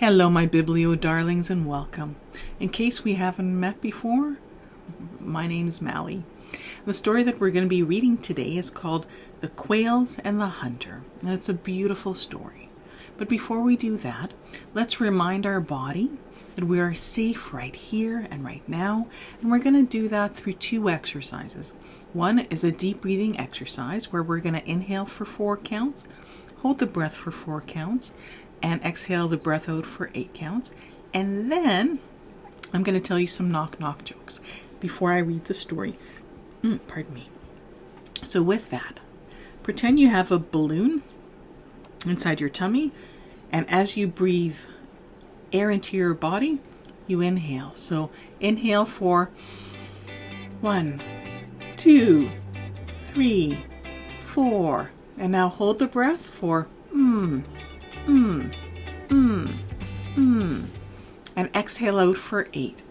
Hello, my Biblio darlings, and welcome. In case we haven't met before, my name's Mally. The story that we're going to be reading today is called The Quails and the Hunter, and it's a beautiful story. But before we do that, let's remind our body that we are safe right here and right now, and we're going to do that through two exercises. One is a deep breathing exercise where we're going to inhale for 4 counts, hold the breath for 4 counts, and exhale the breath out for 8 counts. And then I'm going to tell you some knock-knock jokes before I read the story. Pardon me. So with that, pretend you have a balloon inside your tummy, and as you breathe air into your body, you inhale. So inhale for 1, 2, 3, 4. And now hold the breath for and exhale out for 8.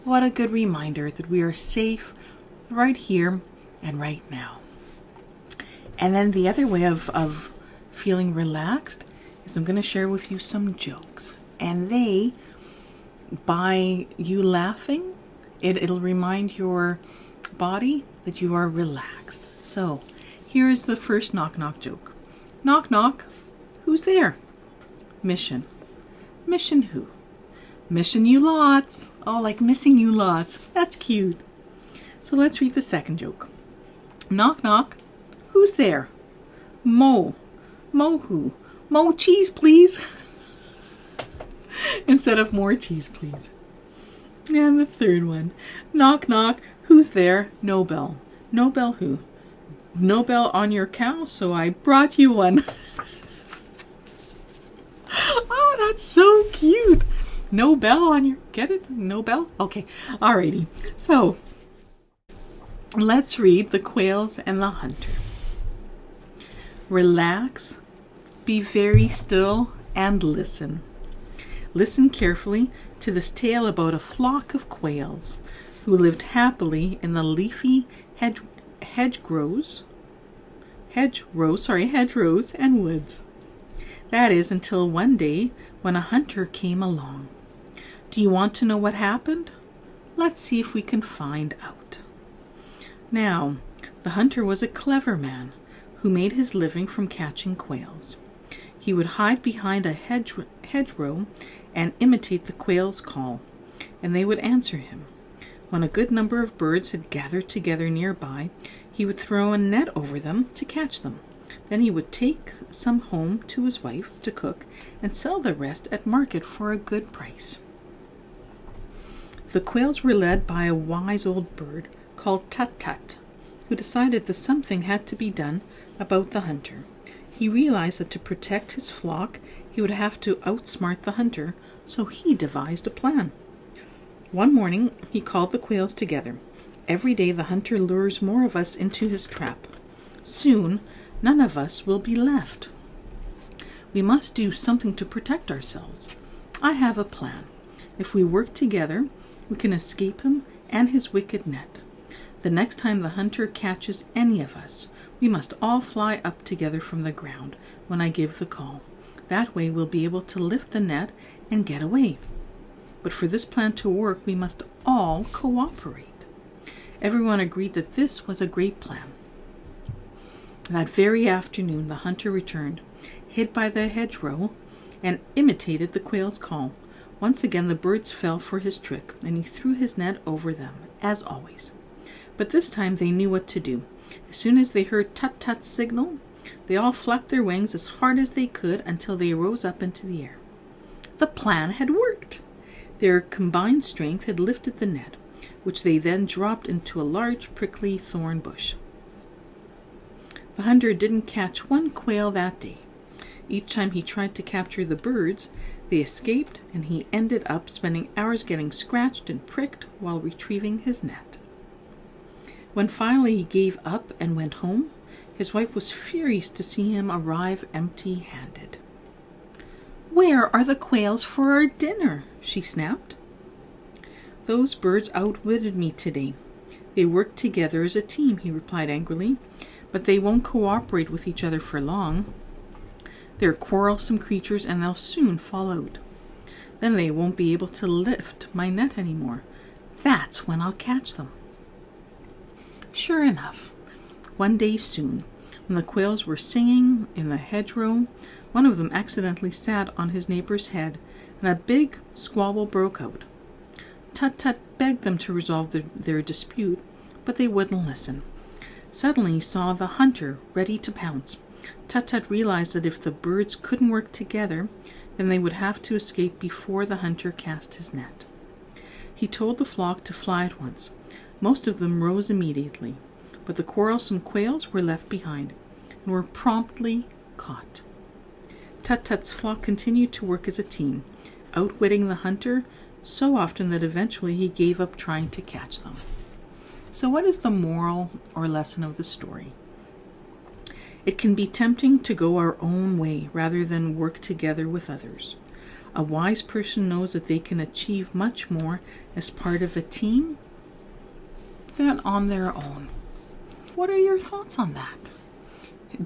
What a good reminder that we are safe right here and right now. And then the other way of feeling relaxed is I'm going to share with you some jokes. And by you laughing, it'll remind your body that you are relaxed. So, here is the first knock-knock joke. Knock, knock. Who's there? Mission. Mission who? Mission you lots. Oh, like missing you lots. That's cute. So let's read the second joke. Knock, knock. Who's there? Mo. Mo who? Mo cheese, please. Instead of more cheese, please. And the third one. Knock, knock. Who's there? Nobel. Nobel who? Nobel on your cow, so I brought you one. Oh, that's so cute. Nobel on your... Get it? Nobel? Okay. Alrighty. So, let's read The Quails and the Hunter. Relax, be very still, and listen. Listen carefully to this tale about a flock of quails who lived happily in the leafy hedgerows and woods. That is, until one day when a hunter came along. Do you want to know what happened? Let's see if we can find out. Now, the hunter was a clever man who made his living from catching quails. He would hide behind a hedgerow and imitate the quails' call, and they would answer him. When a good number of birds had gathered together nearby, he would throw a net over them to catch them. Then he would take some home to his wife to cook and sell the rest at market for a good price. The quails were led by a wise old bird called Tut-Tut, who decided that something had to be done about the hunter. He realized that to protect his flock, he would have to outsmart the hunter, so he devised a plan. One morning, he called the quails together. Every day the hunter lures more of us into his trap. Soon, none of us will be left. We must do something to protect ourselves. I have a plan. If we work together, we can escape him and his wicked net. The next time the hunter catches any of us, we must all fly up together from the ground when I give the call. That way we'll be able to lift the net and get away. But for this plan to work, we must all cooperate. Everyone agreed that this was a great plan. That very afternoon, the hunter returned, hid by the hedgerow, and imitated the quail's call. Once again, the birds fell for his trick, and he threw his net over them, as always. But this time they knew what to do. As soon as they heard Tut-Tut's signal, they all flapped their wings as hard as they could until they rose up into the air. The plan had worked. Their combined strength had lifted the net, which they then dropped into a large prickly thorn bush. The hunter didn't catch one quail that day. Each time he tried to capture the birds, they escaped, and he ended up spending hours getting scratched and pricked while retrieving his net. When finally he gave up and went home, his wife was furious to see him arrive empty-handed. "Where are the quails for our dinner?" she snapped. "Those birds outwitted me today. They work together as a team, he replied angrily, but they won't cooperate with each other for long. They're quarrelsome creatures and they'll soon fall out. Then they won't be able to lift my net anymore. That's when I'll catch them. Sure enough, one day soon, when the quails were singing in the hedgerow, one of them accidentally sat on his neighbor's head, and a big squabble broke out. Tut-Tut begged them to resolve their dispute, but they wouldn't listen. Suddenly he saw the hunter ready to pounce. Tut-Tut realized that if the birds couldn't work together, then they would have to escape before the hunter cast his net. He told the flock to fly at once. Most of them rose immediately, but the quarrelsome quails were left behind and were promptly caught. Tut-Tut's flock continued to work as a team, outwitting the hunter so often that eventually he gave up trying to catch them. So what is the moral or lesson of the story? It can be tempting to go our own way rather than work together with others. A wise person knows that they can achieve much more as part of a team than on their own. What are your thoughts on that?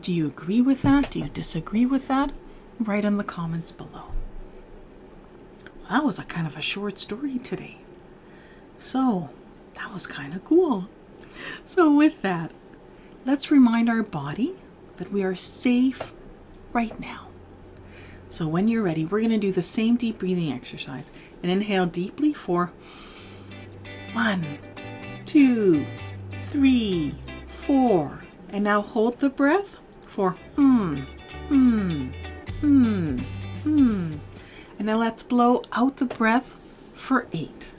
Do you agree with that? Do you disagree with that? Write in the comments below. Well, that was a kind of a short story today. So, that was kind of cool. So with that, let's remind our body that we are safe right now. So when you're ready, we're going to do the same deep breathing exercise. And inhale deeply for 1, 2, 3, 4. And now hold the breath for And now let's blow out the breath for 8.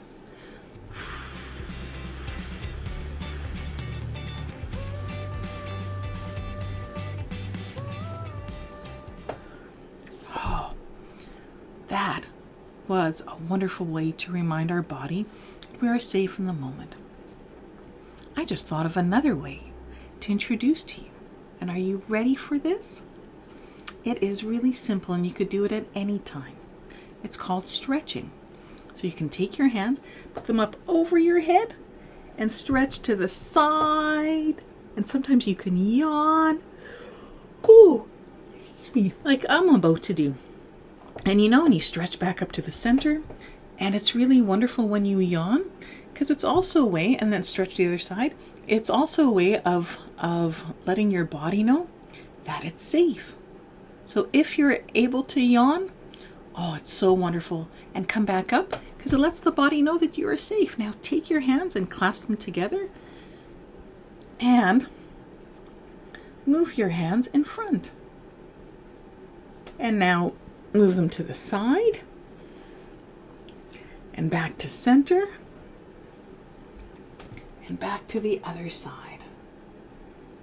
That was a wonderful way to remind our body that we are safe in the moment. I just thought of another way to introduce to you. And are you ready for this? It is really simple and you could do it at any time. It's called stretching. So you can take your hands, put them up over your head, and stretch to the side. And sometimes you can yawn. Ooh, excuse me, like I'm about to do. And and you stretch back up to the center. And it's really wonderful when you yawn, because it's also a way, and then stretch the other side. It's also a way of letting your body know that it's safe. So if you're able to yawn, oh, it's so wonderful. And come back up, because it lets the body know that you are safe. Now take your hands and clasp them together. And move your hands in front. And now move them to the side. And back to center. And back to the other side.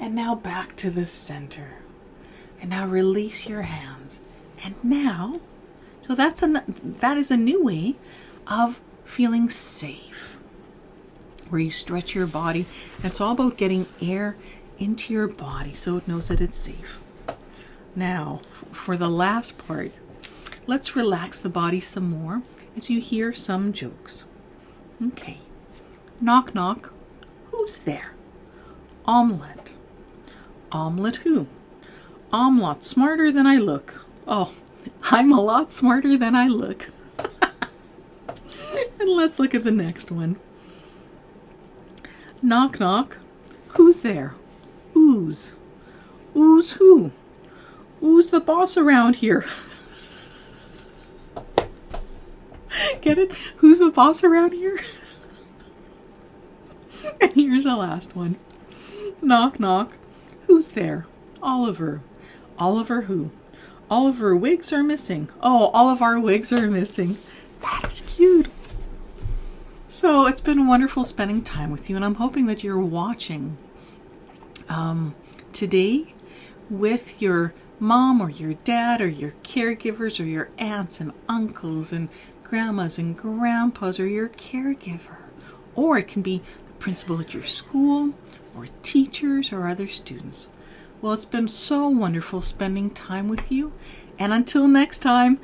And now back to the center. And now release your hands. And now, so that is a new way of feeling safe. Where you stretch your body. And it's all about getting air into your body so it knows that it's safe. Now, for the last part, let's relax the body some more as you hear some jokes. Okay. Knock, knock. Who's there? Omelette. Omelette who? I'm a lot smarter than I look. Oh, I'm a lot smarter than I look. And let's look at the next one. Knock, knock. Who's there? Ooze. Ooze who? Ooze the boss around here. Get it? Who's the boss around here? And here's the last one. Knock, knock. Who's there? Oliver. Oliver who? All of our wigs are missing. Oh, all of our wigs are missing. That is cute. So it's been wonderful spending time with you, and I'm hoping that you're watching today with your mom or your dad or your caregivers or your aunts and uncles and grandmas and grandpas or your caregiver. Or it can be the principal at your school or teachers or other students. Well, it's been so wonderful spending time with you. And until next time,